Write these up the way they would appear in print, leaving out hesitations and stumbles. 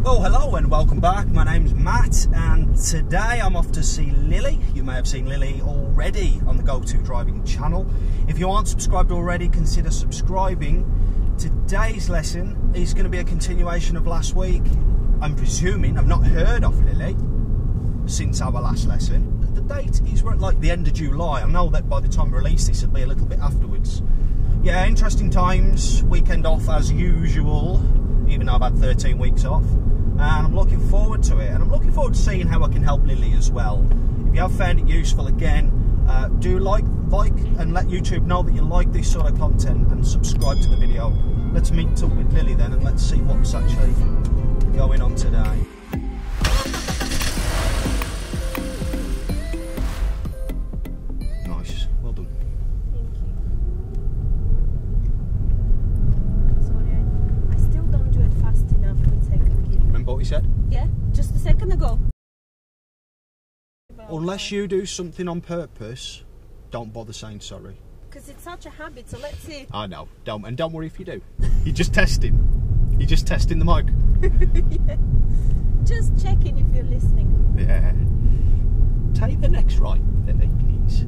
Oh, hello and welcome back. My name's Matt and today I'm off to see Lilly. You may have seen Lilly already on the Go-To Driving channel. If you aren't subscribed already, consider subscribing. Today's lesson is going to be a continuation of last week. I'm presuming, I've not heard of Lilly since our last lesson. The date is like the end of July. I know that by the time I release this it'll be a little bit afterwards. Yeah, interesting times, weekend off as usual, even though I've had 13 weeks off. And I'm looking forward to it, and I'm looking forward to seeing how I can help Lilly as well. If you have found it useful, again, do like and let YouTube know that you like this sort of content and subscribe to the video. Let's meet up with Lilly then and let's see what's actually going on today. Nice, well done. Thank you. Sorry, I still don't do it fast enough with second gear. Remember what we said? Yeah, just a second ago. Unless you do something on purpose, don't bother saying sorry. Because it's such a habit, so let's see. I know, don't worry if you do. You're just testing. You're just testing the mic. Yeah. Just checking if you're listening. Yeah. Take the next right, Lilly, please.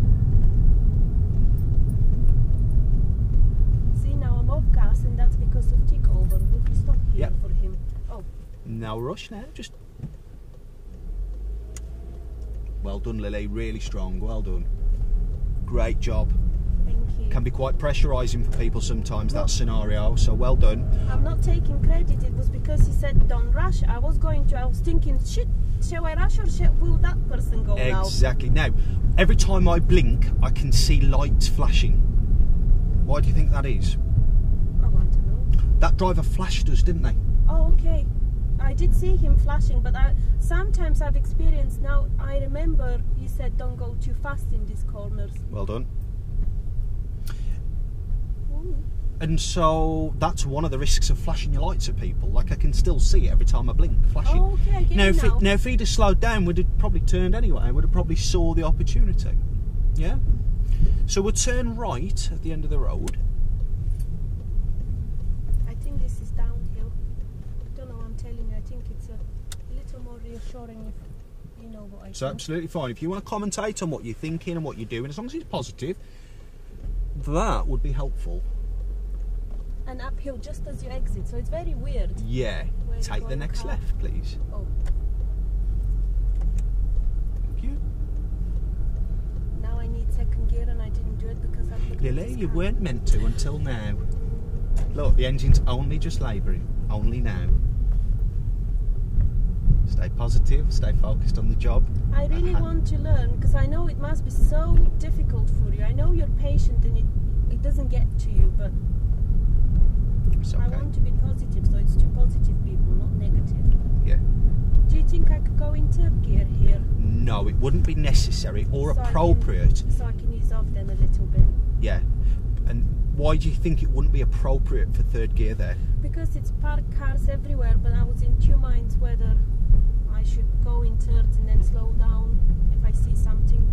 See, now I'm off gas and that's because of takeover. Would we stop here for him? Oh. No rush now, just... Well done, Lilly, really strong, well done. Great job. Thank you. Can be quite pressurising for people sometimes, that scenario, so well done. I'm not taking credit, it was because he said don't rush. I was thinking, shit, shall I rush or will that person go now? Exactly. Now, every time I blink, I can see lights flashing. Why do you think that is? I want to know. That driver flashed us, didn't they? Oh, okay. I did see him flashing, but sometimes I've experienced now. I remember he said don't go too fast in these corners. Well done. Ooh. And so that's one of the risks of flashing your lights at people. Like I can still see it every time I blink, flashing. Oh, okay, I get it now. Now if he'd have slowed down, we'd have probably turned anyway. We'd have probably saw the opportunity. Yeah. So we'll turn right at the end of the road. I think this is downhill. I don't know. I'm telling you. I think it's a little more reassuring if you know what I think. It's absolutely fine. If you want to commentate on what you're thinking and what you're doing, as long as it's positive, that would be helpful. And uphill just as you exit, so it's very weird. Yeah. Take the next left, please. Oh. Thank you. Now I need second gear and I didn't do it because I'm looking Lilly, you weren't meant to until now. Look, the engine's only just labouring. Only now. Stay positive, stay focused on the job. I really want to learn because I know it must be so difficult for you. I know you're patient and it doesn't get to you, but it's okay. I want to be positive, so it's two positive people, not negative. Yeah. Do you think I could go in third gear here? No, it wouldn't be necessary or So appropriate. So I can ease off then a little bit. Yeah. And why do you think it wouldn't be appropriate for third gear there? Because it's parked cars everywhere, but I was in two minds whether I should go in thirds and then slow down if I see something.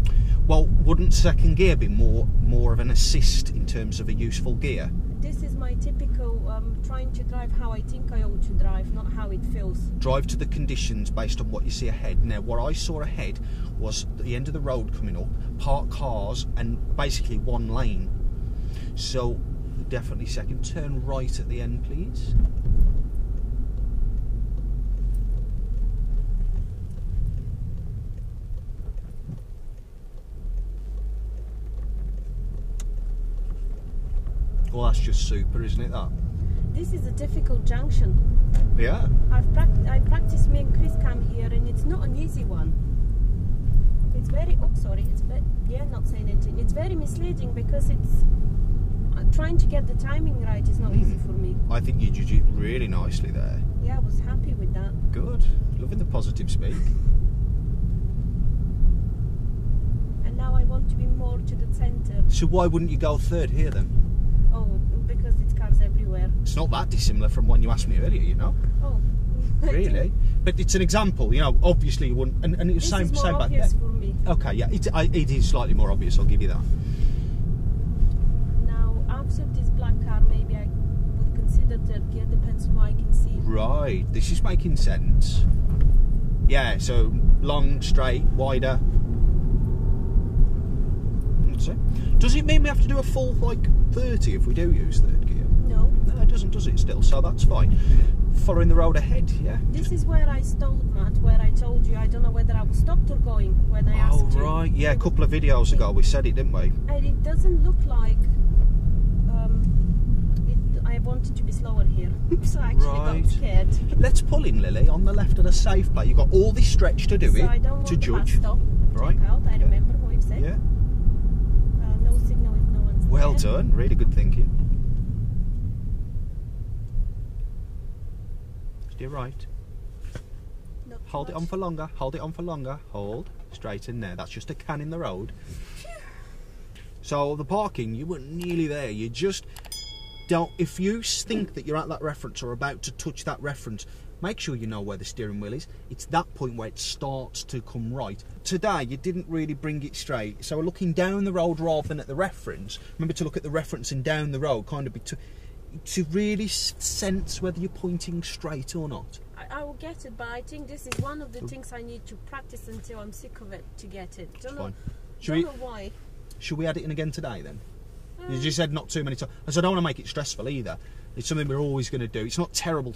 Well, wouldn't second gear be more of an assist in terms of a useful gear? This is my typical trying to drive how I think I ought to drive, not how it feels. Drive to the conditions based on what you see ahead. Now, what I saw ahead was the end of the road coming up, parked cars and basically one lane. So, definitely second. Turn right at the end, please. Well, that's just super, isn't it, that? This is a difficult junction. Yeah. I practiced me and Chris come here and it's not an easy one. It's very, not saying anything. It's very misleading because it's, trying to get the timing right is not easy for me. I think you did it really nicely there. Yeah, I was happy with that. Good. Loving the positive speak. And now I want to be more to the centre. So why wouldn't you go third here then? Oh, because it's cars everywhere. It's not that dissimilar from when you asked me earlier, you know. Oh. Really? But it's an example, you know, obviously you wouldn't, and it was this same is more back obvious then. for me. Okay, yeah, it is slightly more obvious, I'll give you that. Now, after this black car, maybe I would consider third gear, depends on what I can see. right, this is making sense. Yeah, so long, straight, wider. That's it. Does it mean we have to do a full, like, 30 if we do use third gear? No. No, it doesn't, does it still? So that's fine. Following the road ahead, yeah. This is where I stopped, Matt, where I told you I don't know whether I was stopped or going when I asked you. Oh, right. Yeah, a couple of videos ago we said it, didn't we? And it doesn't look like I wanted to be slower here, so I actually got scared. Let's pull in, Lily, on the left of the safe plate. You've got all this stretch to do so it, I don't want to the judge. bus stop. Right. Check out, I remember what you've said. Yeah. No signal if no one's Well there. done. Really good thinking. Steer right. Not Hold it much. on for longer. Hold it on for longer. Hold. Straight in there. That's just a can in the road. So the parking, you weren't nearly there. You just don't. If you think that you're at that reference or about to touch that reference, make sure you know where the steering wheel is. It's that point where it starts to come right. Today, you didn't really bring it straight. So we're looking down the road rather than at the reference. Remember to look at the reference and down the road, kind of be to really sense whether you're pointing straight or not. I will get it, but I think this is one of the things I need to practice until I'm sick of it to get it. Don't know why. Should we add it in again today then? You just said not too many times. So I don't want to make it stressful either. It's something we're always going to do. It's not terrible,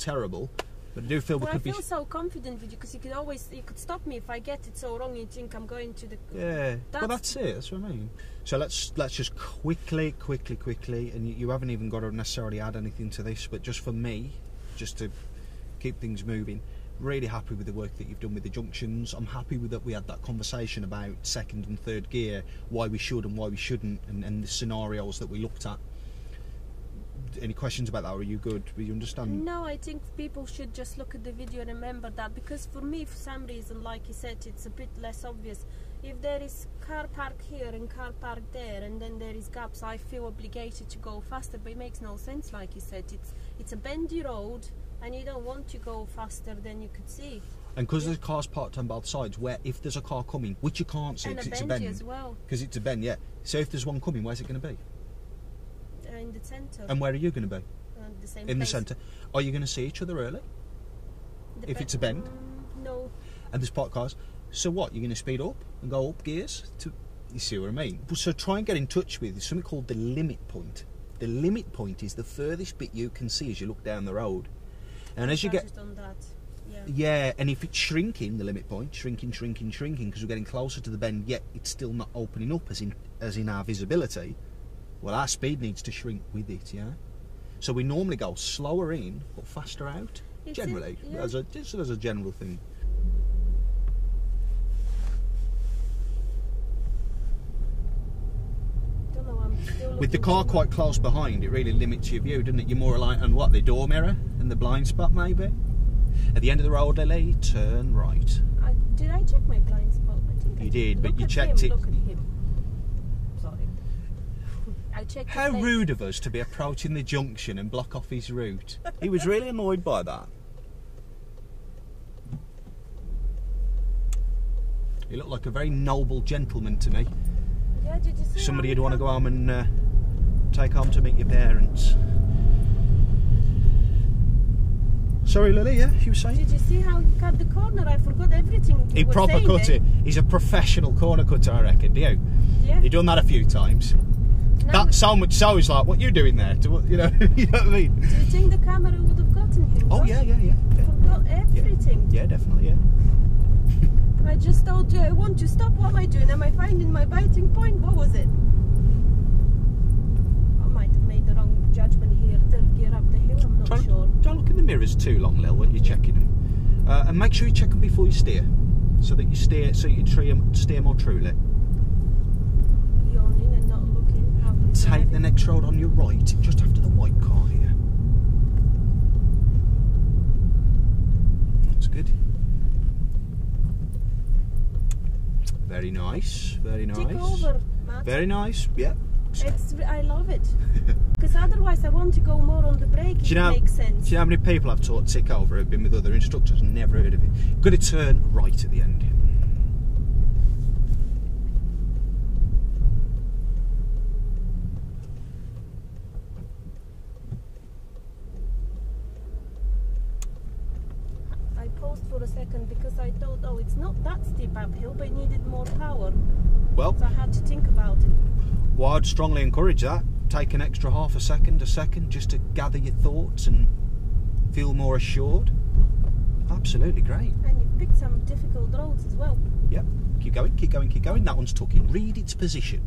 but I do feel we could be. I feel so confident with you because you could stop me if I get it so wrong. You think I'm going to the. Yeah, well that's it. That's what I mean. So let's just quickly, and you haven't even got to necessarily add anything to this, but just for me, just to keep things moving. Really happy with the work that you've done with the junctions. I'm happy with that we had that conversation about second and third gear, why we should and why we shouldn't, and the scenarios that we looked at. Any questions about that, or are you good? Do you understand? No, I think people should just look at the video and remember that, because for me, for some reason, like you said, it's a bit less obvious. If there is car park here and car park there, and then there is gaps, I feel obligated to go faster, but it makes no sense, like you said. It's a bendy road, and you don't want to go faster than you could see. And because there's cars parked on both sides, where if there's a car coming, which you can't see because it's a bend as well. Because it's a bend, yeah. So if there's one coming, where's it going to be? In the centre. And where are you going to be? The same in place. the centre. Are you going to see each other early? If it's a bend? No. And there's parked cars. So what? You're going to speed up and go up gears? You see what I mean? So try and get in touch with something called the limit point. The limit point is the furthest bit you can see as you look down the road. And as you get... on that. Yeah, and if it's shrinking, the limit point, shrinking, because we're getting closer to the bend, yet it's still not opening up as in our visibility, well, our speed needs to shrink with it, yeah? So we normally go slower in, but faster out, generally, as a general thing. Don't know, I'm still With the car quite close behind, it really limits your view, doesn't it? You're more reliant on what, the door mirror and the blind spot, maybe? At the end of the road, Lily, turn right. Did I check my blind spot? I think you did, but you checked it. Look at him. Sorry. I checked. How rude of us to be approaching the junction and block off his route. He was really annoyed by that. He looked like a very noble gentleman to me. Yeah, did you see somebody you'd want to go home and take home to meet your parents. Sorry, Lily, yeah, you were saying? Did you see how he cut the corner? I forgot everything. He proper cut it. He's a professional corner cutter, I reckon, do you? Yeah. He's done that a few times. That so much so he's like, what are you doing there? You know, you know what I mean? Do you think the camera would have gotten him? Oh, yeah. Forgot everything. Yeah, definitely, yeah. I just thought, I want to stop. What am I doing? Am I finding my biting point? What was it? I might have made the wrong judgment here. Third gear up the hill, I'm not sure. Don't look in the mirrors too long, Lil, when you're checking them. And make sure you check them before you steer, so that you steer more truly. Yawning and not looking. How he's Take driving. the next road on your right, just after the white car here. That's good. Very nice, very nice. Take over, Matt. Very nice, yeah. I love it. Because otherwise I want to go more on the brake, if it makes sense. Do you know how many people I've taught tick over who've been with other instructors and never heard of it? Got to turn right at the end. paused for a second because I thought, oh, it's not that steep uphill, but it needed more power. Well, So I had to think about it. well, I'd strongly encourage that. Take an extra half a second, just to gather your thoughts and feel more assured. Absolutely great. And you've picked some difficult roads as well. Yep. Keep going, keep going, keep going. That one's tucking. Read its position.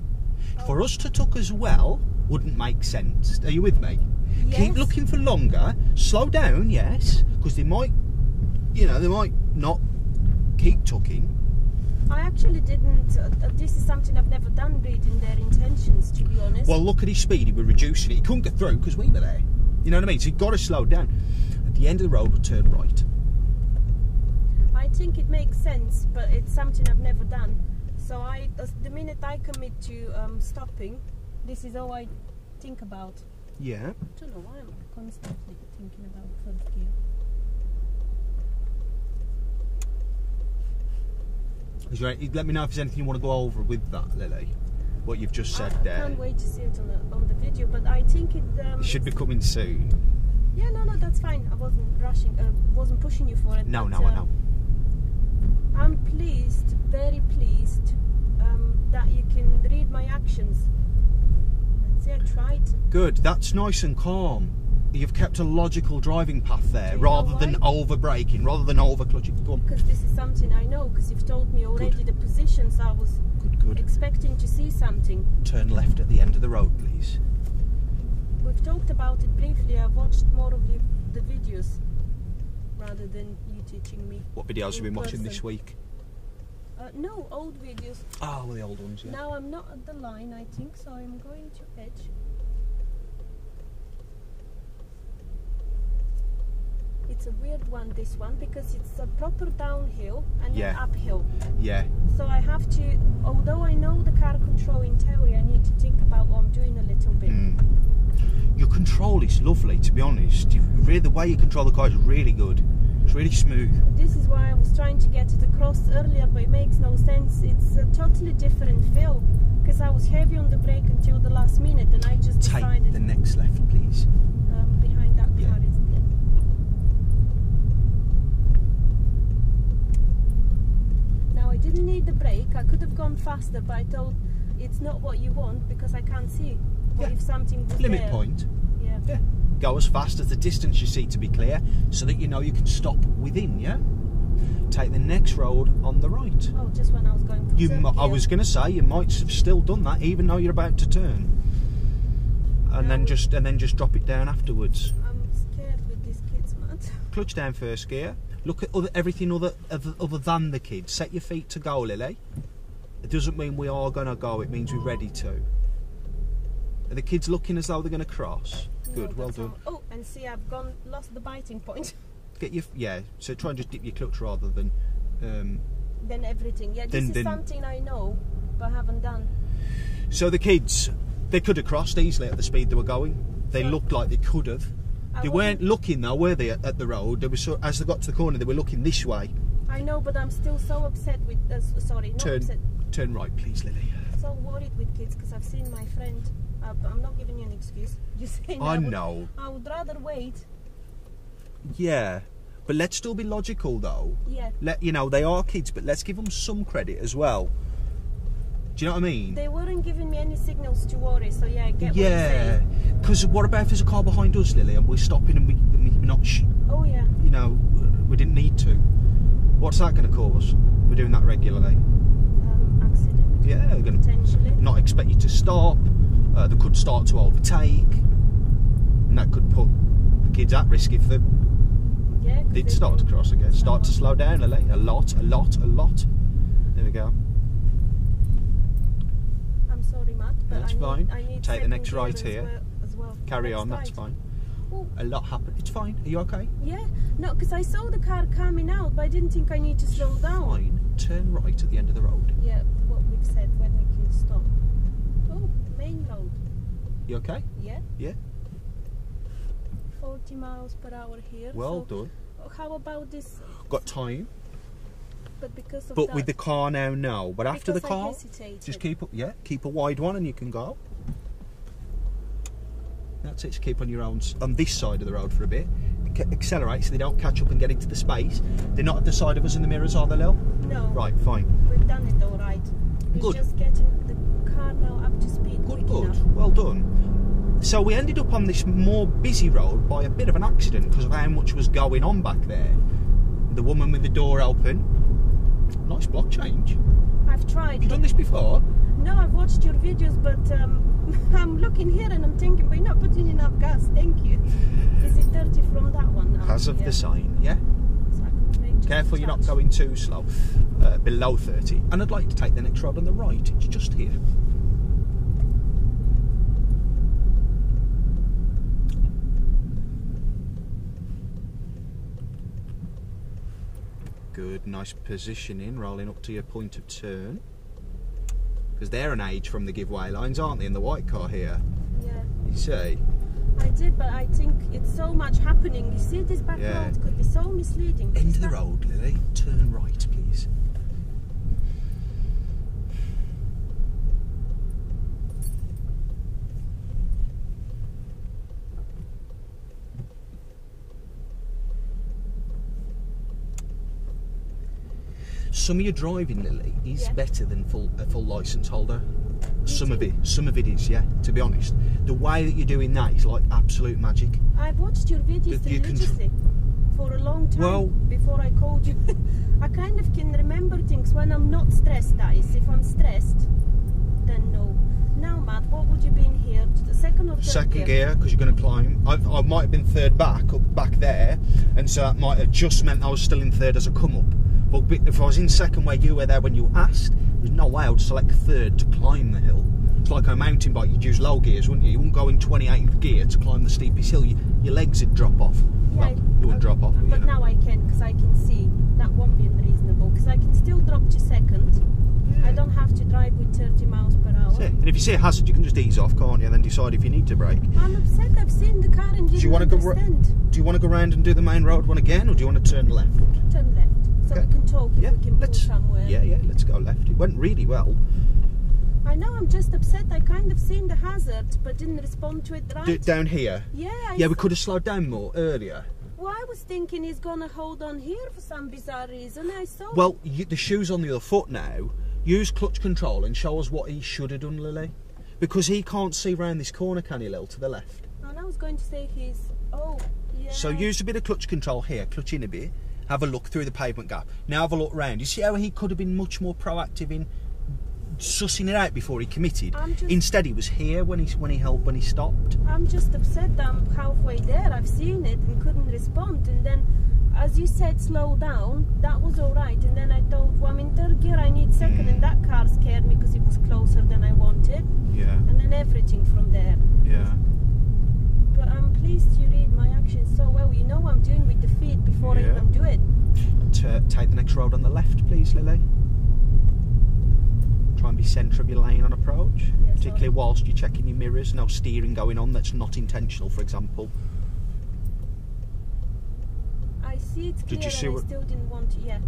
For us to tuck as well wouldn't make sense. Are you with me? Yes. Keep looking for longer. Slow down, yes, because they might, they might not keep tucking. I actually didn't. This is something I've never done, reading their intentions, to be honest. Well, look at his speed. He was reducing it. He couldn't get through because we were there. You know what I mean? So you've got to slow down. At the end of the road, we'll turn right. I think it makes sense, but it's something I've never done. So the minute I commit to stopping, this is all I think about. Yeah. I don't know why I'm constantly thinking about first gear. Is there any, let me know if there's anything you want to go over with that, Lily. What you've just said I there. can't wait to see it on the video, but I think it... It should be coming soon. Yeah, no, that's fine. I wasn't rushing, wasn't pushing you for it. No, but, no, I know. I'm pleased, very pleased, that you can read my actions. And see, I tried. Good, that's nice and calm. You've kept a logical driving path there, Do you rather know than why? over braking, rather than over clutching. Go on. Because this is something I know, because you've told me already the positions. I was Good. expecting to see something. Turn left at the end of the road, please. We've talked about it briefly. I've watched more of the videos rather than you teaching me. What videos have you been watching this person. week? No, old videos. Oh, well, the old ones, yeah. Now I'm not at the line, I think, so I'm going to edge. It's a weird one, this one, because it's a proper downhill and Yeah. then uphill. Yeah. So I have to, although I know the car control in theory, I need to think about what I'm doing a little bit. Your control is lovely, to be honest. The way you control the car is really good. It's really smooth. This is why I was trying to get it across earlier, but it makes no sense. It's a totally different feel, because I was heavy on the brake until the last minute, and I just decided... Take the next left, please. Behind that Yeah. car, isn't it? Now, I didn't need the brake. I could have gone faster, but I thought it's not what you want, because I can't see. What if something was Limit there? point. Yeah. Yeah. Go as fast as the distance you see to be clear, so that you know you can stop within, yeah? Take the next road on the right. Oh, just when I was going to turn I was going to say, you might have still done that, even though you're about to turn. And then just drop it down afterwards. I'm scared with these kids, man. Clutch down first gear. Look at everything other than the kids. Set your feet to go, Lily. It doesn't mean we are going to go, it means we're ready to. Are the kids looking as though they're going to cross? Good, No, well that's done. all. Oh, and see, I've lost the biting point. Get your, yeah, so try and just dip your clutch rather than... Then everything. Yeah, this is something I know, but haven't done. So the kids, they could have crossed easily at the speed they were going. They looked like they could have. They weren't looking though, were they, at the road? They were as they got to the corner, they were looking this way. I know, but I'm still so upset with... sorry, not upset. Turn right, please, Lily. So worried with kids, because I've seen my friend... I'm not giving you an excuse. Just saying I know. I would rather wait. Yeah, but let's still be logical though. Yeah. They are kids, but let's give them some credit as well. Do you know what I mean? They weren't giving me any signals to worry, so yeah, I get what you're Yeah, saying. because what about if there's a car behind us, Lily, and we're stopping and we're not... Oh yeah. We didn't need to. What's that going to cause? We're doing that regularly. Accident. Yeah, they're going to Potentially. not expect you to stop. They could start to overtake, and that could put the kids at risk if they did start to cross again. Start to slow down, Lily. A lot. There we go. I'm sorry, Matt, but That's I fine. need Take the next gear right here. as well. Carry Next on, that's right. fine. Oh. A lot happened. It's fine. Are you okay? Yeah, no, because I saw the car coming out, but I didn't think I need to slow down. Fine. Turn right at the end of the road. Yeah, what we've said when we can stop. Oh, main road. You okay? Yeah. Yeah. 40 miles per hour here. Well so done. How about this? Got time. But because of But that, with the car now, no. But after the because I car, hesitated. just keep a wide one and you can go. That's it. Just keep on your own on this side of the road for a bit. accelerate so they don't catch up and get into the space. They're not at the side of us in the mirrors, are they, Lil? No. Right, fine. We've done it all right. We're Good. just getting the car now up to speed. Good, quick good. enough. Well done. So we ended up on this more busy road by a bit of an accident because of how much was going on back there. The woman with the door open. Nice block change. I've tried. Have you done this before? No, I've watched your videos, but I'm looking here and I'm thinking, but you're not putting enough gas. Thank you. Is it dirty from that one now? As of the sign, yeah. So I could make just Careful a you're not touch. going too slow. Below 30. And I'd like to take the next road on the right. It's just here. Good, nice positioning, rolling up to your point of turn. Because they're an age from the giveaway lines, aren't they, in the white car here? Yeah. You see? I did, but I think it's so much happening. You see, this back Yeah. road could be so misleading. End Is of the that- road, Lily. Turn right, please. Some of your driving, Lily, is Yeah. better than a full licence holder. Some too. of it is, yeah. To be honest, the way that you're doing that is like absolute magic. I've watched your videos That you can religiously for a long time Well- before I called you. I kind of can remember things when I'm not stressed, guys. If I'm stressed, then no. Now, Matt, what would you be in here? The second or third Second gear, because you're going to climb. I might have been third back there, and so that might have just meant I was still in third as I come up. But if I was in second where you were there when you asked, there's no way I would select third to climb the hill. It's like on a mountain bike, you'd use low gears, wouldn't you? You wouldn't go in 28th gear to climb the steepest hill. Your legs would drop off. Yeah, Well, you wouldn't drop off. But you know. now I can, because I can see that won't be unreasonable. Because I can still drop to second. I don't have to drive with 30 miles per hour. That's it. And if you see a hazard, you can just ease off, can't you? And then decide if you need to brake. I'm upset. I've seen the car and didn't understand. Do you want to go round and do the main road one again, or do you want to turn left? Turn left, so Okay. we can talk if we can pull somewhere. Yeah, let's go left. It went really well. I know, I'm just upset. I kind of seen the hazard, but didn't respond to it right. Down here. Yeah. Yeah, we could have slowed down more earlier. Well, I was thinking he's gonna hold on here for some bizarre reason. I saw. Well, the shoe's on the other foot now. Use clutch control and show us what he should have done, Lily. Because he can't see round this corner, can he, Lil, to the left? And I was going to say he's. Oh, yeah. So use a bit of clutch control here, clutch in a bit, have a look through the pavement gap. Now have a look round. You see how he could have been much more proactive in sussing it out before he committed? Instead, he was here when he stopped. I'm just upset that I'm halfway there. I've seen it and couldn't respond. And then, as you said, slow down. That was all right. And then I thought, well, I'm in third gear. I need second. And that car scared me because it was closer than I wanted. Yeah. And then everything from there. Yeah. But I'm pleased you read my actions so well. You know what I'm doing with the feet before I Yeah. even do it. Take the next road on the left, please, Lily. Try and be centre of your lane on approach, Yeah, particularly sorry. whilst you're checking your mirrors. No steering going on that's not intentional, for example. I see it's clear Did you see and what- I still didn't want to. Yeah.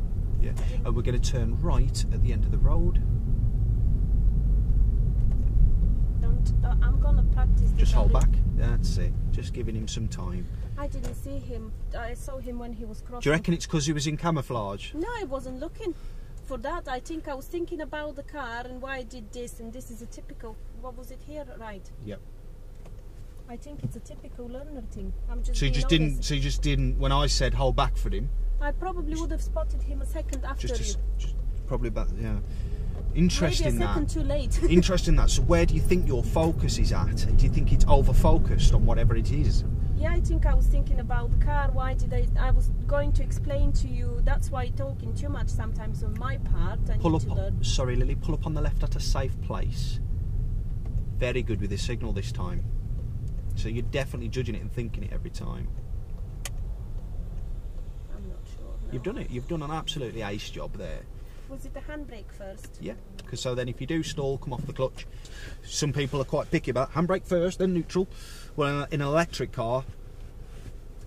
Yeah. And we're going to turn right at the end of the road. Don't. I'm gonna practice this. Just hold already. back. That's it. Just giving him some time. I didn't see him. I saw him when he was crossing. Do you reckon it's because he was in camouflage? No, I wasn't looking for that. I think I was thinking about the car and why I did this, and this is a typical. What was it here? Right. Yep. I think it's a typical learner thing. I'm just. So you being just didn't. honest. So you just didn't. When I said hold back for him, I probably would have spotted him a second after you. just probably about yeah. Interesting Maybe a second that. too late. Interesting that. So where do you think your focus is at? Do you think it's over focused on whatever it is? Yeah, I think I was thinking about the car. Why did I was going to explain to you. That's why talking too much sometimes on my part. I Pull need up. to learn. Sorry, Lily. Pull up on the left at a safe place. Very good with the signal this time. So you're definitely judging it and thinking it every time. I'm not sure. No. You've done it. You've done an absolutely ace job there. Was it the handbrake first? Yeah, because so then if you do stall, come off the clutch. Some people are quite picky about handbrake first, then neutral. Well, in an electric car,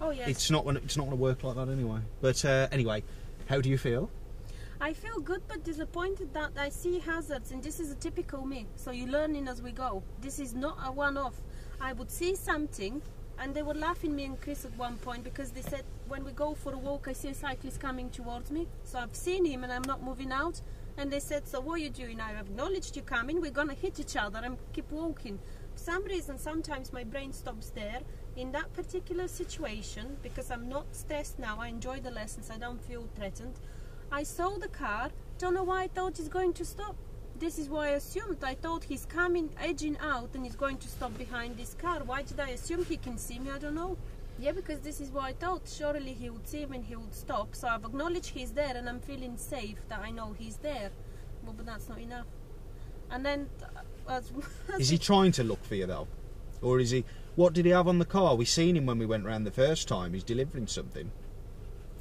Oh yes. it's not going to work like that anyway. But anyway, how do you feel? I feel good but disappointed that I see hazards, and this is a typical me. So you're learning as we go. This is not a one-off. I would see something And they were laughing me and Chris at one point because they said when we go for a walk I see a cyclist coming towards me, so I've seen him and I'm not moving out, and they said, so what are you doing? I acknowledged you coming, we're gonna hit each other and keep walking. For some reason sometimes my brain stops there in that particular situation because I'm not stressed now, I enjoy the lessons, I don't feel threatened. I saw the car, don't know why I thought he's going to stop. This is why I assumed. I thought he's coming, edging out, and he's going to stop behind this car. Why did I assume he can see me? I don't know. Yeah, because this is what I thought. Surely he would see me and he would stop. So I've acknowledged he's there and I'm feeling safe that I know he's there. Well, but that's not enough. And then... is he trying to look for you, though? Or is he... What did he have on the car? We seen him when we went round the first time. He's delivering something.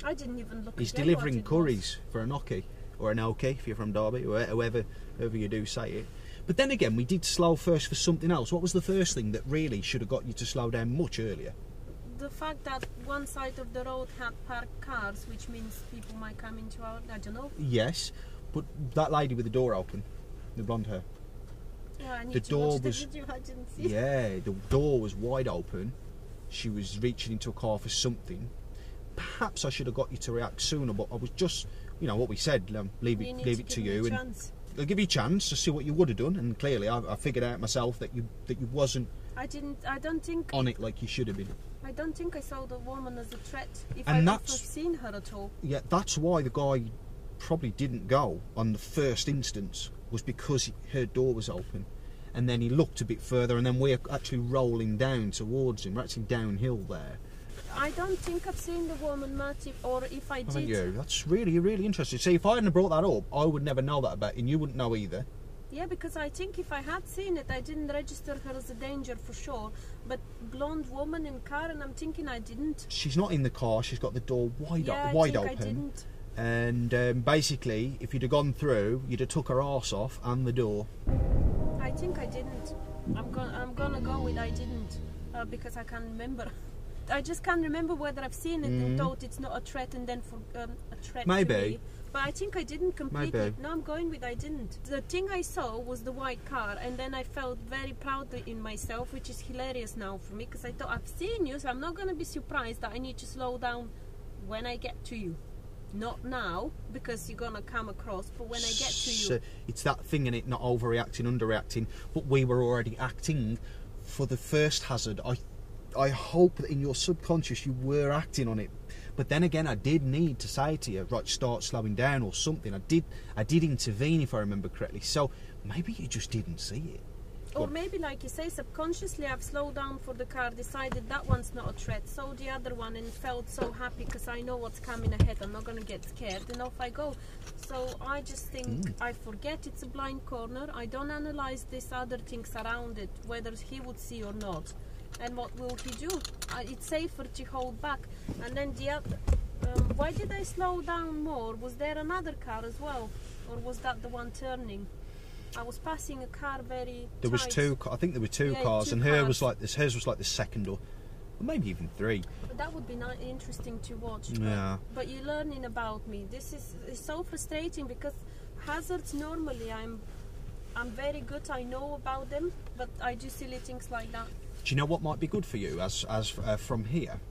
I didn't even look. He's delivering curries for a gnocchi. Or an gnocchi, if you're from Derby, or however you do say it. But then again, we did slow first for something else. What was the first thing that really should have got you to slow down much earlier? The fact that one side of the road had parked cars, which means people might come into our... I don't know. Yes, but that lady with the door open, the blonde hair. Yeah, I need the to door watch the was... video, I didn't see. Yeah, the door was wide open. She was reaching into a car for something. Perhaps I should have got you to react sooner, but I was just... You know what we said, leave it to you, and I'll give you a chance to see what you would have done. And clearly, I figured out myself that you wasn't. I don't think on it like you should have been. I don't think I saw the woman as a threat. If and I've seen her at all. Yeah, that's why the guy probably didn't go on the first instance, was because her door was open, and then he looked a bit further, and then we're actually rolling down towards him. We're actually downhill there. I don't think I've seen the woman much, or if I did... Haven't you? That's really interesting. See, if I hadn't brought that up, I would never know that about you, and you wouldn't know either. Yeah, because I think if I had seen it, I didn't register her as a danger for sure. But blonde woman in car, and I'm thinking I didn't. She's not in the car. She's got the door wide open. I didn't. And basically, if you'd have gone through, you'd have took her arse off and the door. I think I didn't. I'm gonna go with I didn't, because I can't remember. I just can't remember whether I've seen it and thought it's not a threat, and then for a threat maybe. to me. But I think I didn't completely. Maybe. No, I'm going with I didn't. The thing I saw was the white car, and then I felt very proud in myself, which is hilarious now for me, because I thought I've seen you, so I'm not going to be surprised that I need to slow down when I get to you. Not now, because you're going to come across, but when I get to you. So it's that thing in it, not overreacting, underreacting, but we were already acting for the first hazard. I hope that in your subconscious you were acting on it, but then again I did need to say to you, right, start slowing down or something. I did intervene, if I remember correctly, so maybe you just didn't see it. Or maybe, like you say, subconsciously I've slowed down for the car, decided that one's not a threat, saw the other one and felt so happy because I know what's coming ahead, I'm not going to get scared, and off I go. So I just think I forget it's a blind corner, I don't analyse these other things around it, whether he would see or not. And what will he do? It's safer to hold back. And then the other... why did I slow down more? Was there another car as well? Or was that the one turning? I was passing a car very There was tight. two... I think there were two cars, and hers was like the second, or maybe even three. But that would be interesting to watch. Yeah. But you're learning about me. This is so frustrating, because hazards normally I'm very good. I know about them, but I do silly things like that. Do you know what might be good for you as from here?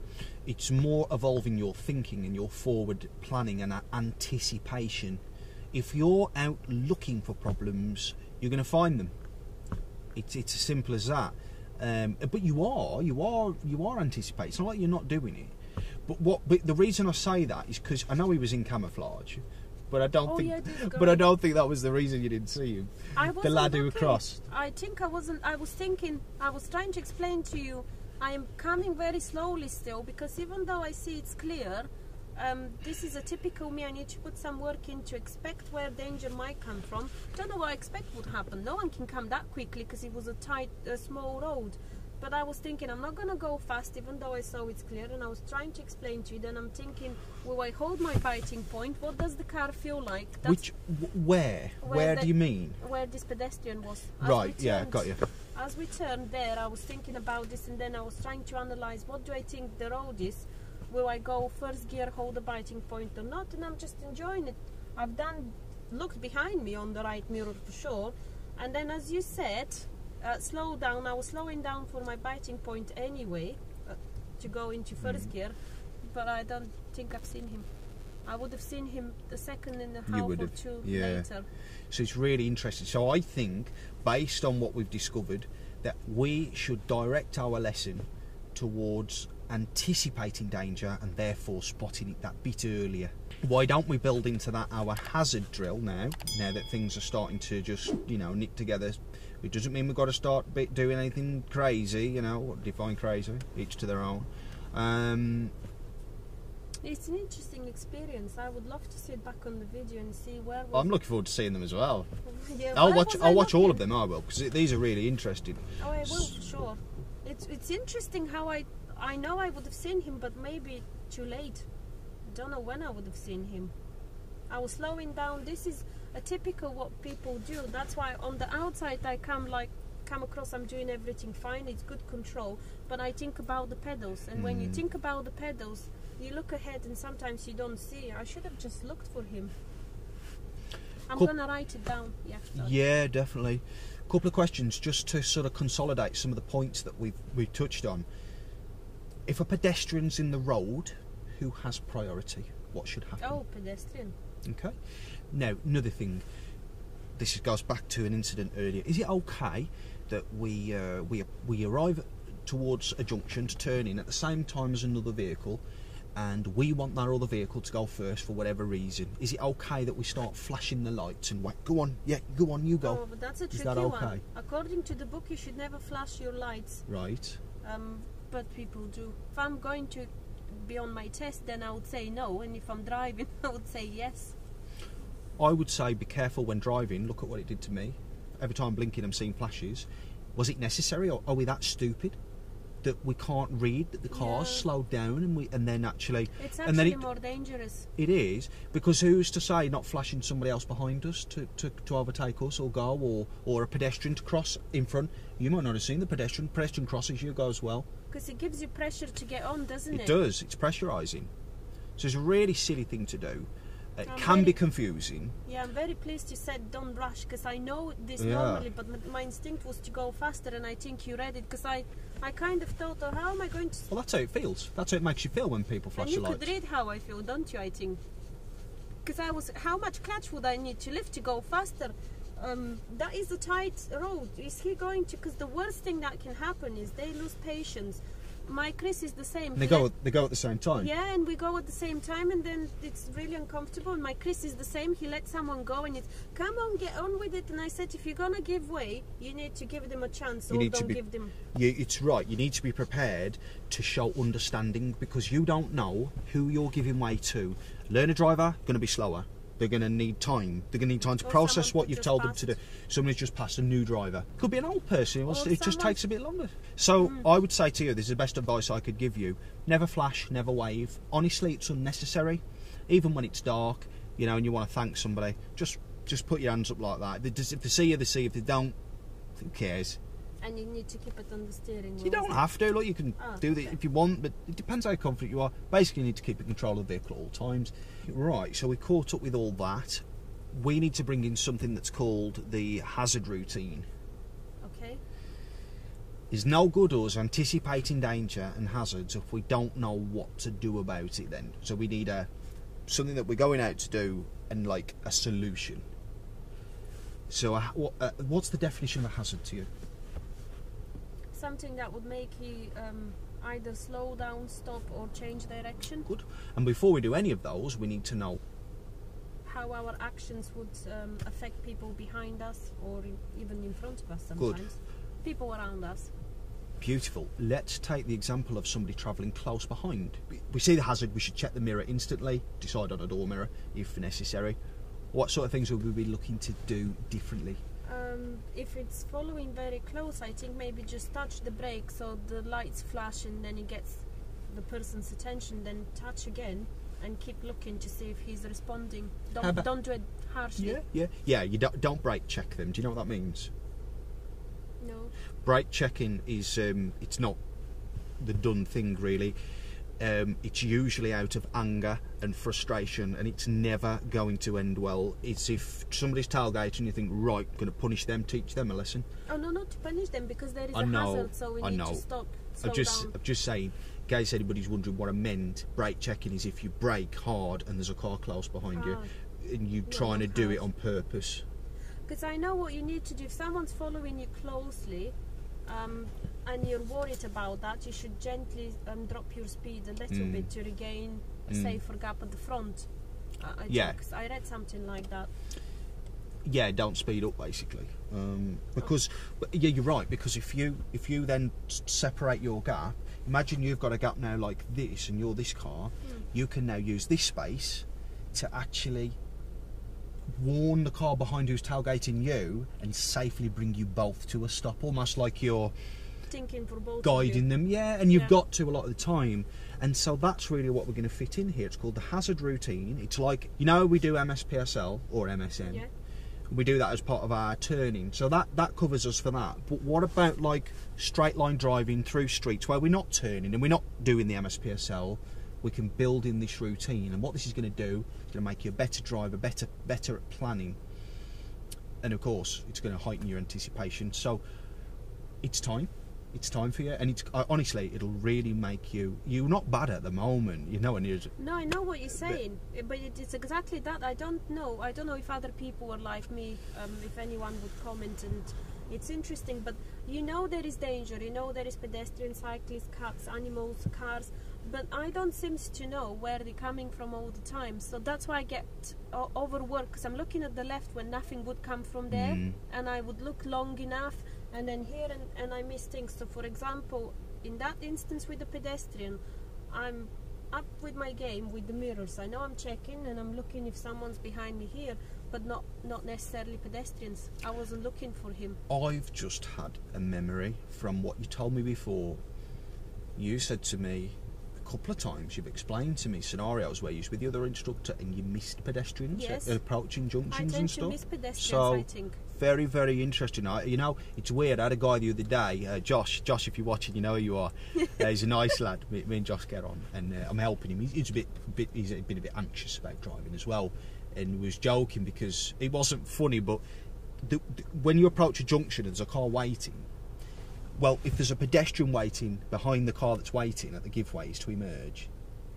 It's more evolving your thinking and your forward planning and anticipation. If you're out looking for problems, you're going to find them. It's as simple as that. But you are anticipating. It's not like you're not doing it. But the reason I say that is because I know he was in camouflage. But I don't think. But I don't think that was the reason you didn't see him. The lad who crossed. I think I wasn't. I was thinking. I was trying to explain to you. I am coming very slowly still, because even though I see it's clear, this is a typical me. I need to put some work in to expect where danger might come from. Don't know what I expect would happen. No one can come that quickly because it was a tight, small road. But I was thinking, I'm not going to go fast, even though I saw it's clear, and I was trying to explain to you. Then I'm thinking, will I hold my biting point? What does the car feel like? That's where do you mean? Where this pedestrian was. Right, yeah, got you. As we turned there, I was thinking about this, and then I was trying to analyse, what do I think the road is? Will I go first gear, hold the biting point or not? And I'm just enjoying it. I've looked behind me on the right mirror for sure, and then as you said, slow down. I was slowing down for my biting point anyway. to go into first gear, but I don't think I've seen him. I would have seen him the second and a half or two later. So it's really interesting. So I think, based on what we've discovered, that we should direct our lesson towards anticipating danger and therefore spotting it that bit earlier. Why don't we build into that our hazard drill now that things are starting to just, you know, knit together? It doesn't mean we've got to start doing anything crazy, you know, define crazy, each to their own. It's an interesting experience. I would love to sit back on the video and see where. I'm looking forward to seeing them as well. Yeah, I'll watch all of them. I will, because these are really interesting. Oh, I will, for sure. It's interesting how I know I would have seen him, but maybe too late. Don't know when I would have seen him. I was slowing down. This is a typical what people do. That's why on the outside I come across I'm doing everything fine. It's good control, but I think about the pedals, and when you think about the pedals, you look ahead and sometimes you don't see. I should have just looked for him. I'm gonna write it down. Yeah, definitely. A couple of questions just to sort of consolidate some of the points that we've touched on. If a pedestrian's in the road, who has priority? What should happen? Oh, pedestrian. Okay. Now, another thing. This goes back to an incident earlier. Is it okay that we arrive towards a junction to turn in at the same time as another vehicle, and we want that other vehicle to go first for whatever reason? Is it okay that we start flashing the lights and wait? Go on, yeah, go on, you go. Oh, but that's a tricky Is that okay? one. According to the book, you should never flash your lights. Right. But people do. If I'm going to be on my test, then I would say no, and if I'm driving, I would say yes. I would say be careful when driving. Look at what it did to me. Every time I'm blinking, I'm seeing flashes. Was it necessary, or are we that stupid that we can't read that the car's slowed down and then actually... It's actually more dangerous. It is, because who's to say not flashing somebody else behind us to overtake us or go, or a pedestrian to cross in front? You might not have seen the pedestrian crosses you go as well. Because it gives you pressure to get on, doesn't it? It does. It's pressurising. So it's a really silly thing to do. It can be confusing. Yeah, I'm very pleased you said don't rush, because I know this normally, but my instinct was to go faster, and I think you read it, because I kind of thought, oh, how am I going to... Well, that's how it feels. That's how it makes you feel when people flash the lights. And you could read how I feel, don't you, I think? Because I was... How much clutch would I need to lift to go faster? That is a tight road. Is he going to... Because the worst thing that can happen is they lose patience. My Chris is the same. They go at the same time. Yeah, and we go at the same time, and then it's really uncomfortable. And my Chris is the same. He lets someone go, and it's, come on, get on with it. And I said, if you're gonna give way, you need to give them a chance, or don't give them. Yeah, it's right. You need to be prepared to show understanding, because you don't know who you're giving way to. Learner driver going to be slower. They're going to need time. They're going to need time to process what you've told them to do. Somebody's just passed, a new driver. Could be an old person. It just takes a bit longer. So I would say to you, this is the best advice I could give you. Never flash, never wave. Honestly, it's unnecessary. Even when it's dark, you know, and you want to thank somebody, just put your hands up like that. If they see you, they see you. If they don't, who cares? And you need to keep it on the steering wheel. You don't have to. Look, you can do that if you want, but it depends how confident you are. Basically, you need to keep in control of the vehicle at all times. Right, so we caught up with all that. We need to bring in something that's called the hazard routine. Okay. It's no good us anticipating danger and hazards if we don't know what to do about it then. So we need something that we're going out to do, and like a solution. So what's the definition of a hazard to you? Something that would make you either slow down, stop, or change direction. Good. And before we do any of those, we need to know how our actions would affect people behind us, or even in front of us sometimes. Good. People around us. Beautiful. Let's take the example of somebody travelling close behind. We see the hazard, we should check the mirror instantly, decide on a door mirror if necessary. What sort of things would we be looking to do differently? If it's following very close, I think maybe just touch the brake so the lights flash, and then it gets the person's attention, then touch again and keep looking to see if he's responding. Don't do it harshly. Yeah. You don't brake check them. Do you know what that means? No. Brake checking is it's not the done thing really. It's usually out of anger and frustration, and it's never going to end well. It's if somebody's tailgating, you think, right, I'm going to punish them, teach them a lesson. Oh no, not to punish them, because there is a hazard, so we need to stop. I'm just saying, case anybody's wondering what I meant, brake checking is if you brake hard and there's a car close behind you and you're trying to do it on purpose. Because I know what you need to do. If someone's following you closely and you're worried about that, you should gently drop your speed a little bit to regain a safer gap at the front. I read something like that. Yeah, don't speed up basically. Because yeah, you're right, because if you then separate your gap, imagine you've got a gap now like this and you're this car, you can now use this space to actually warn the car behind who's tailgating you and safely bring you both to a stop, almost like you're thinking for both guiding them. Yeah, and you've got to a lot of the time. And so that's really what we're going to fit in here. It's called the hazard routine. It's like, you know, we do MSPSL or MSN. Yeah. We do that as part of our turning, so that covers us for that. But what about like straight line driving through streets where we're not turning and we're not doing the MSPSL? We can build in this routine, and what this is going to do is going to make you a better driver, better at planning, and of course it's going to heighten your anticipation. So it's time for you, and it's honestly, it'll really make you're not bad at the moment, you know. And no, I know what you're saying, but it's exactly that. I don't know if other people are like me, if anyone would comment, and it's interesting, but you know there is danger, you know there is pedestrians, cyclists, cats, animals, cars, but I don't seem to know where they're coming from all the time. So that's why I get overworked, because I'm looking at the left when nothing would come from there, and I would look long enough, and then here and I miss things. So for example, in that instance with the pedestrian, I'm up with my game with the mirrors. I know I'm checking and I'm looking if someone's behind me here, but not necessarily pedestrians. I wasn't looking for him. I've just had a memory from what you told me before. You said to me a couple of times, you've explained to me scenarios where you was with the other instructor and you missed pedestrians approaching junctions and stuff. I tend to miss pedestrians, so, I think. Very, very interesting. You know, it's weird. I had a guy the other day, Josh, if you're watching, you know who you are. He's a nice lad. Me and Josh get on, and I'm helping him. He's been a bit anxious about driving as well, and was joking because it wasn't funny. But when you approach a junction and there's a car waiting, well, if there's a pedestrian waiting behind the car that's waiting at the giveways to emerge,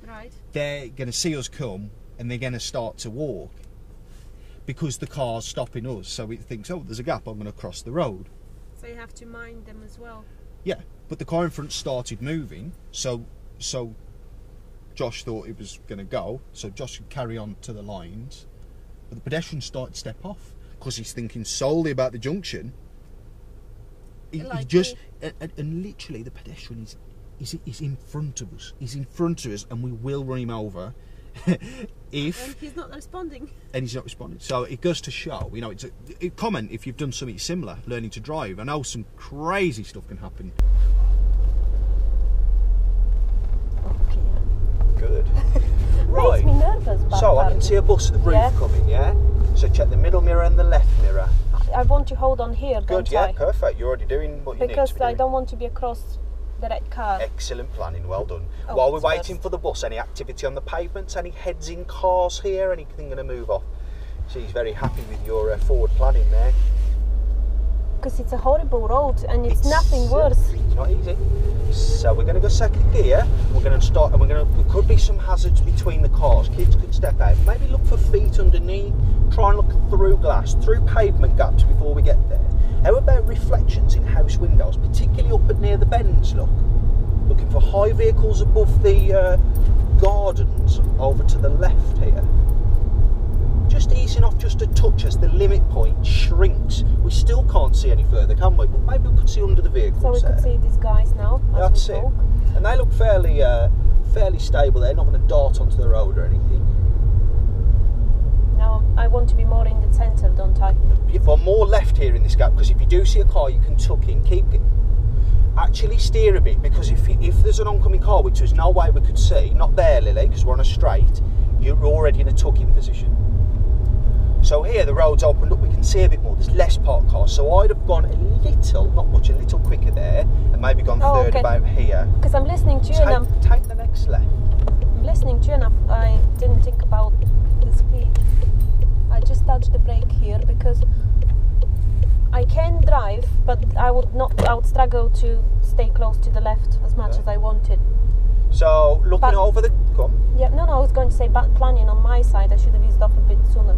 right, they're going to see us come and they're going to start to walk, because the car's stopping us, so it thinks, oh, there's a gap, I'm going to cross the road. So you have to mind them as well. Yeah, but the car in front started moving, so Josh thought it was going to go, so Josh could carry on to the lines, but the pedestrian started to step off, because he's thinking solely about the junction. He just, and literally the pedestrian is in front of us. He's in front of us, and we will run him over. If and he's not responding. And he's not responding. So it goes to show, you know, it's a comment if you've done something similar, learning to drive. I know some crazy stuff can happen. Good. Right. Makes me nervous. So I can see a bus at the roof coming, yeah? So check the middle mirror and the left mirror. I want to hold on here, Good, don't yeah, I? perfect. You're already doing what you need to be doing. Because I don't want to be across the red car. Excellent planning, well done. Oh, while we're waiting for the bus, any activity on the pavements, any heads in cars here, anything going to move off? She's very happy with your forward planning there. Because it's a horrible road and it's nothing worse. It's not easy. So we're going to go second gear. We're going to start, and there could be some hazards between the cars. Kids could step out. Maybe look for feet underneath. Try and look through glass, through pavement gaps before we get there. How about reflections in house windows, particularly up at near the bends, look? Looking for high vehicles above the gardens over to the left here. Just easing off just a touch as the limit point shrinks. We still can't see any further, can we? But maybe we could see under the vehicles. So we could see these guys now. That's it. And they look fairly stable. They're not going to dart onto the road or anything. Now I want to be more in the centre, don't I? You've got more left here in this gap, because if you do see a car, you can tuck in. Actually steer a bit, because if there's an oncoming car, which there's no way we could see, not there, Lily, because we're on a straight, you're already in a tuck-in position. So here the road's opened up, we can see a bit more, there's less parked cars, so I'd have gone a little, not much, a little quicker there, and maybe gone third about here. Because I'm listening to you and take the next left. I'm listening to you and I didn't think about the speed. I just touched the brake here because I can drive, but I would struggle to stay close to the left as much as I wanted. So looking over the... Go on. Yeah, no, I was going to say back planning on my side. I should have eased off a bit sooner.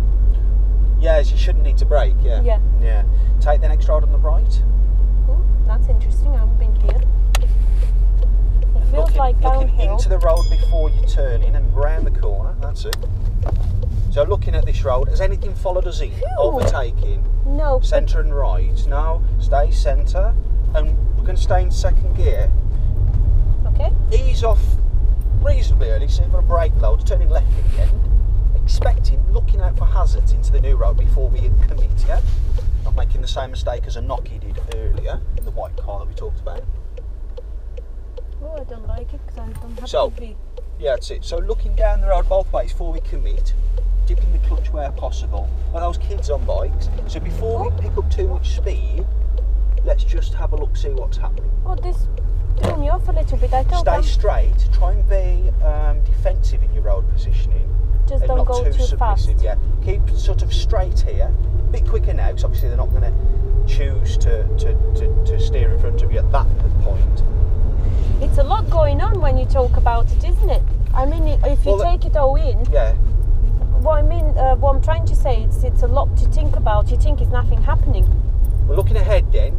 Yes, you shouldn't need to brake, yeah. Yeah. Yeah. Take the next road on the right. Oh, that's interesting. I haven't been here. It feels like downhill. Looking into the road before you turn in and round the corner. That's it. So looking at this road, has anything followed us in? Overtaking? No. Centre and right? No. Stay centre. And we're going to stay in second gear. Okay. Ease off reasonably early, so you've got a brake load, turning left at the end. Expecting, looking out for hazards into the new road before we commit, yeah? Not making the same mistake as a Nokia did earlier, the white car that we talked about. Oh, I don't like it because I don't have So, to be... yeah, that's it. So looking down the road both ways before we commit, dipping the clutch where possible. Like those kids on bikes. So before we pick up too much speed, let's just have a look, see what's happening. Oh, this threw me off a little bit. I thought Stay straight. Try and be defensive in your road positioning. Just don't not go too too submissive, fast. Yeah. Keep sort of straight here. A bit quicker now, because obviously they're not going to choose to steer in front of you at that point. It's a lot going on when you talk about it, isn't it? I mean, if you take it all in. Yeah. Well, I mean, what I'm trying to say, it's a lot to think about. You think it's nothing happening. We're looking ahead then,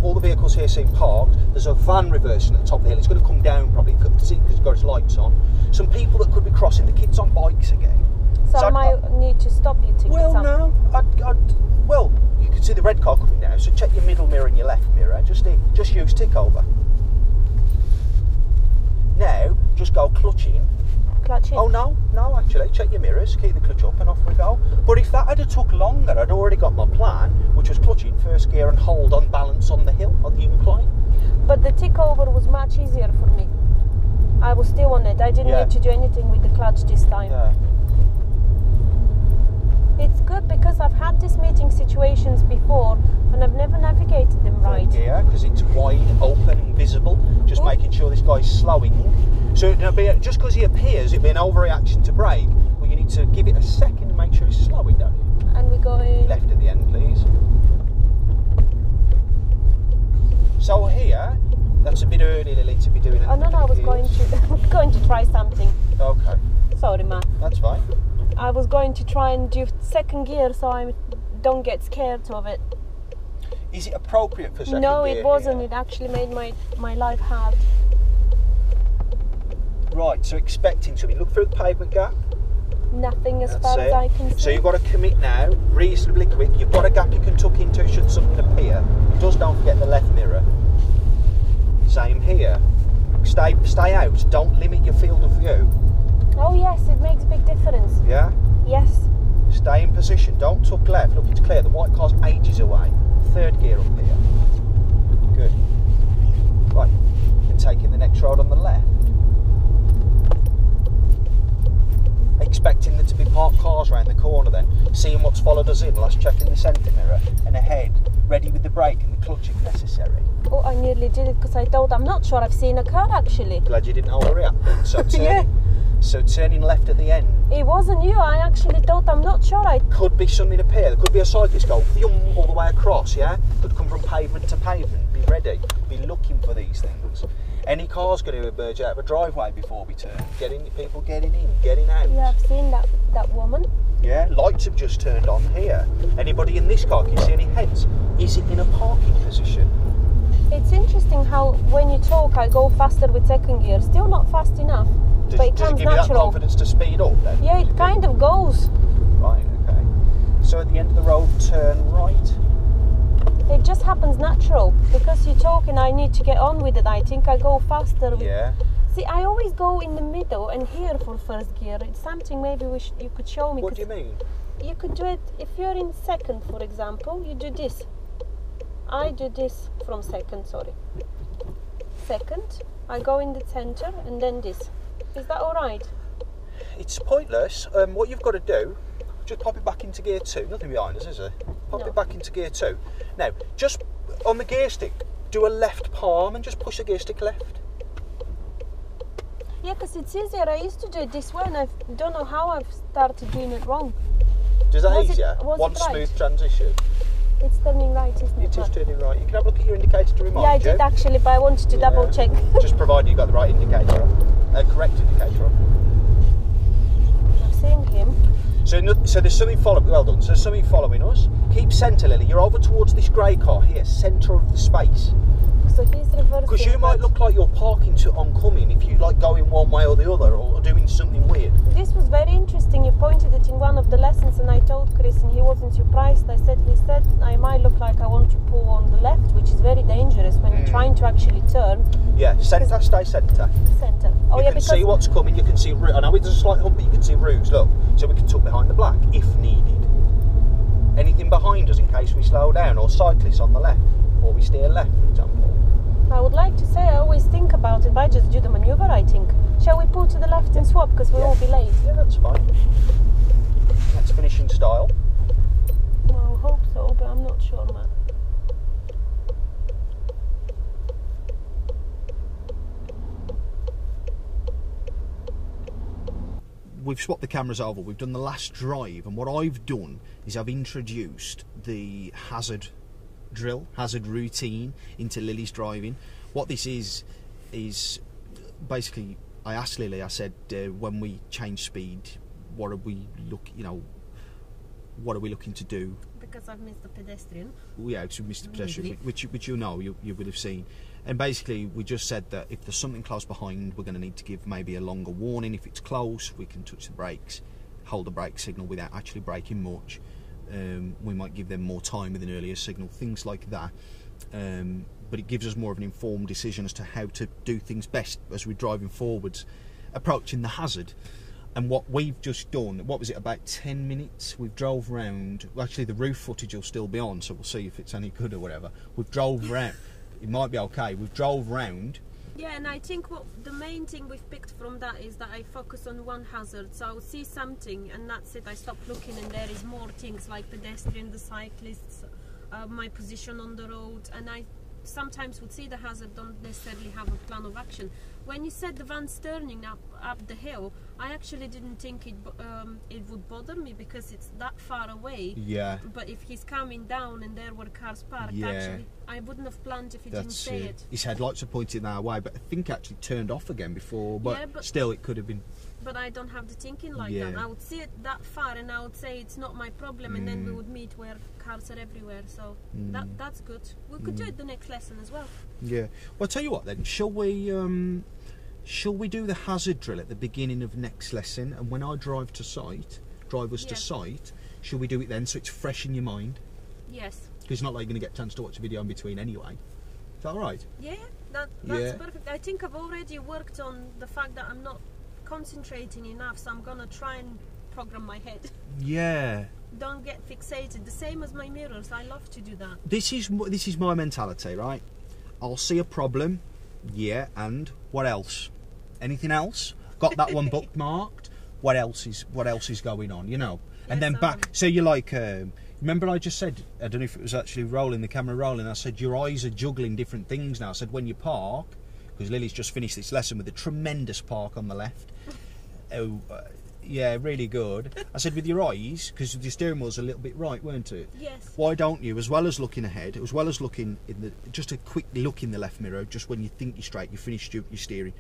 all the vehicles here seem parked. There's a van reversing at the top of the hill. It's going to come down probably because it's got its lights on. Some people that could be crossing, the kids on bikes again. So I might need to stop you, think? Well, no. Well, you can see the red car coming now, so check your middle mirror and your left mirror. Just use tick over. Now, just go clutching. Clutching? Oh, no, actually, check your mirrors, keep the clutch up and off we go. But if that had took longer, I'd already got my plan, which was clutching first gear and hold on balance on the hill, on the incline. But the tick over was much easier for me. I was still on it. I didn't need to do anything with the clutch this time. Yeah. It's good because I've had these meeting situations before and I've never navigated them right. Yeah, because it's wide open and visible, just making sure this guy's slowing. So it'll be, just because he appears, it'll be an overreaction to brake, but you need to give it a second to make sure he's slowing, don't you? And we're going... Left at the end, please. So here, that's a bit early, Lily, to be doing it. Oh no, I was going to try something. Okay. Sorry, Matt. That's fine. I was going to try and do second gear so I don't get scared of it. Is it appropriate for second gear? No, it wasn't. Here? It actually made my life hard. Right, so expecting something. Look through the pavement gap. Nothing as far as I can see. So you've got to commit now, reasonably quick. You've got a gap you can tuck into should something appear. Just don't forget the left mirror. Same here. Stay out. Don't limit your field of view. Oh yes, it makes a big difference. Yeah? Yes. Stay in position. Don't tuck left. Look, it's clear. The white car's ages away. Third gear up here. Good. Right. You can take in the next road on the left. Expecting there to be parked cars around the corner then. Seeing what's followed us in. Last checking the centre mirror. And ahead. Ready with the brake and the clutch if necessary. Oh, I nearly did it because I thought, I'm not sure I've seen a car actually. Glad you didn't overreact then. So Yeah. So turning left at the end. It wasn't you. I actually thought, I'm not sure. Could be something appear. There could be a cyclist go all the way across, yeah? Could come from pavement to pavement. Be ready. Be looking for these things. Any car's going to emerge out of a driveway before we turn. People getting in, getting out. Yeah, I've seen that woman. Yeah, lights have just turned on here. Anybody in this car, can you see any heads? Is it in a parking position? It's interesting how when you talk I go faster with second gear. Still not fast enough. But it Does comes it give you that natural. confidence to speed up then? Yeah, it kind of goes. Right, okay. So at the end of the road, turn right. It just happens natural. Because you talk and I need to get on with it. I think I go faster. Yeah. See, I always go in the middle and here for first gear. It's something maybe you could show me. What do you mean? You could do it if you're in second, for example. You do this. I do this from second, sorry. Second, I go in the center and then this. Is that all right? It's pointless. What you've got to do, just pop it back into gear 2. Nothing behind us, is there? Pop it back into gear 2. Now, just on the gear stick, do a left palm and just push the gear stick left. Yeah, because it's easier. I used to do it this way and I don't know how I've started doing it wrong. Is that easier? One Was it right? smooth transition. It's turning right, isn't it? It is turning right. You can have a look at your indicator to remind you. Yeah, I did actually, but I wanted to double check. Just provided you got the right indicator on. a correct indicator on. I've seen him. So there's something following. Well done. So there's something following us. Keep centre, Lily. You're over towards this grey car here, centre of the space. So he's reversing. Because you might look like you're parking to oncoming if you like going one way or the other, or doing something weird. This was very interesting. You pointed it in one of the lessons, and I told Chris, and he wasn't surprised. He said I might look like I want to pull on the left, which is very dangerous when you're trying to actually turn. Yeah, centre, stay centre. Centre. Oh you yeah, can because see what's coming. You can see. I know there's a slight hump, but you can see roofs. Look, so we can tuck behind the black if needed. Anything behind us in case we slow down, or cyclists on the left, or we steer left, for example. I would like to say I always think about it, but I just do the manoeuvre, I think. Shall we pull to the left and swap, because we will be late? Yeah, that's fine. That's finishing style. Well, I hope so, but I'm not sure, Matt. We've swapped the cameras over, we've done the last drive, and what I've done is I've introduced the hazard drill, hazard routine into Lily's driving. What this is basically, I asked Lily, I said, when we change speed, what are we looking to do? Because I've missed the pedestrian. Yeah, we missed the pedestrian, which you know, you would have seen. And basically, we just said that if there's something close behind, we're going to need to give maybe a longer warning. If it's close, we can touch the brakes, hold the brake signal without actually braking much. We might give them more time with an earlier signal, things like that. But it gives us more of an informed decision as to how to do things best as we're driving forwards, approaching the hazard. And what we've just done, what was it, about 10 minutes? We've drove round. Well, actually, the roof footage will still be on, so we'll see if it's any good or whatever. We've drove round. It might be okay. We've drove round. Yeah, and I think what the main thing we've picked from that is that I focus on one hazard. So I'll see something, and that's it. I stop looking, and there is more things like pedestrian, the cyclists, my position on the road, and I sometimes would see the hazard, don't necessarily have a plan of action. When you said the van's turning up the hill, I actually didn't think it would bother me because it's that far away. Yeah. But if he's coming down and there were cars parked, actually, I wouldn't have planned if he didn't say it. His headlights are pointing our way, but I think actually turned off again before. But still, it could have been. But I don't have the thinking like that. I would see it that far, and I would say it's not my problem, and then we would meet where cars are everywhere. So that's good. We could do it the next lesson as well. Yeah. Well, I'll tell you what then. Shall we do the hazard drill at the beginning of next lesson, and when I drive us to site, shall we do it then so it's fresh in your mind? Yes. Because it's not like you're going to get a chance to watch a video in between anyway. Is that all right? Yeah, that's perfect. I think I've already worked on the fact that I'm not concentrating enough, so I'm gonna try and program my head. Yeah. Don't get fixated. The same as my mirrors. I love to do that. This is my mentality, right? I'll see a problem, and what else? Anything else? Got that one bookmarked. What else is going on? You know. And then back. So you're like. Remember I just said, I don't know if it was actually the camera rolling, I said your eyes are juggling different things now. I said when you park, because Lily's just finished this lesson with a tremendous park on the left. Yeah, really good. I said with your eyes, because the steering wheel's a little bit right, weren't it? Yes. Why don't you, as well as looking ahead, as well as looking just a quick look in the left mirror, just when you think you're straight, you finished your steering,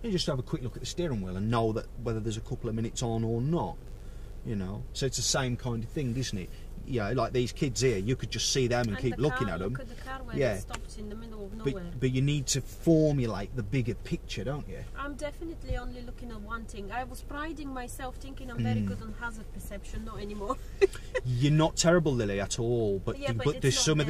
you just have a quick look at the steering wheel and know that whether there's a couple of minutes on or not. You know, so it's the same kind of thing, isn't it? Yeah, like these kids here, you could just see them and keep looking at them. Look at the car where it stops in the middle of nowhere. But you need to formulate the bigger picture, don't you? I'm definitely only looking at one thing. I was priding myself thinking I'm very good on hazard perception, not anymore. You're not terrible, Lily, at all. But there's some of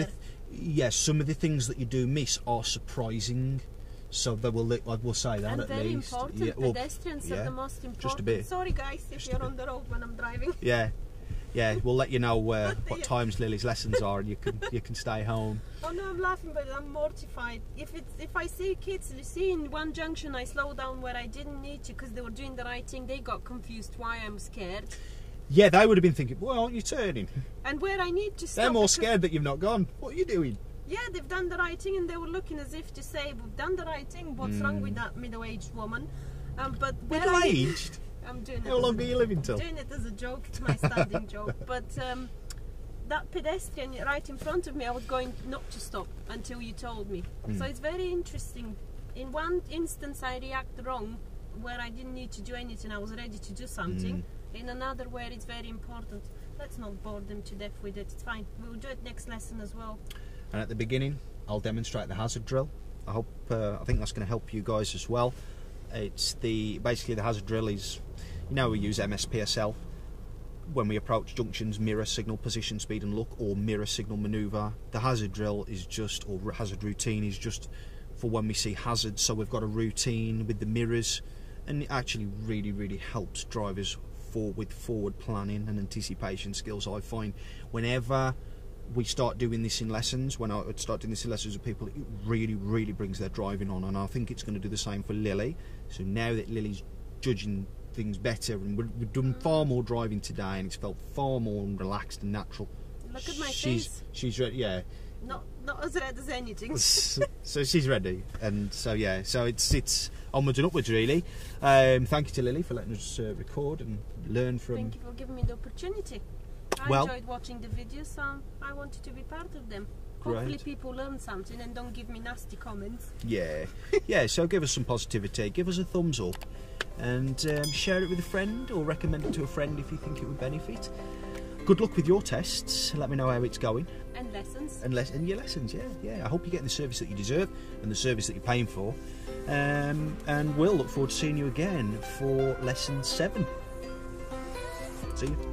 the things that you do miss are surprising. So I will say that, and at very least. Important. Pedestrians are the most important. Just a bit. Sorry guys, if you're on the road when I'm driving. Yeah, we'll let you know what times Lily's lessons are, and you can stay home. Oh no, I'm laughing, but I'm mortified. If I see kids, you see, in one junction I slow down where I didn't need to because they were doing the right thing. They got confused why I'm scared. Yeah, they would have been thinking, well, aren't you turning? And where I need to stop. They're more scared that you've not gone. What are you doing? Yeah, they've done the right thing, and they were looking as if to say, we've done the right thing, what's wrong with that middle-aged woman? But middle-aged? I'm doing it. How long are you living till? I'm doing it as a joke. It's my standing joke. But that pedestrian right in front of me, I was going not to stop until you told me. So it's very interesting. In one instance I react wrong, where I didn't need to do anything, I was ready to do something. In another where it's very important. Let's not bore them to death with it. It's fine. We'll do it next lesson as well. And at the beginning, I'll demonstrate the hazard drill. I think that's going to help you guys as well. It's basically the hazard drill is, you know, we use MSPSL when we approach junctions, mirror, signal, position, speed and look, or mirror, signal, manoeuvre. The hazard drill is just, or hazard routine is just for when we see hazards. So we've got a routine with the mirrors, and it actually really helps drivers with forward planning and anticipation skills. I find whenever we start doing this in lessons, when I start doing this in lessons with people, it really brings their driving on, and I think it's going to do the same for Lily. So now that Lily's judging things better, and we've done far more driving today, and it's felt far more relaxed and natural. Look at my face. She's ready, yeah. Not as red as anything. So she's ready, and so yeah, so it's onwards and upwards really. Thank you to Lily for letting us record and learn from. Thank you for giving me the opportunity. I enjoyed watching the videos, so I wanted to be part of them. Great. Hopefully people learn something and don't give me nasty comments. Yeah, yeah. So give us some positivity, give us a thumbs up, and share it with a friend, or recommend it to a friend if you think it would benefit. Good luck with your tests. Let me know how it's going. And lessons. And your lessons, yeah. I hope you're getting the service that you deserve and the service that you're paying for. And we'll look forward to seeing you again for lesson 7. See you.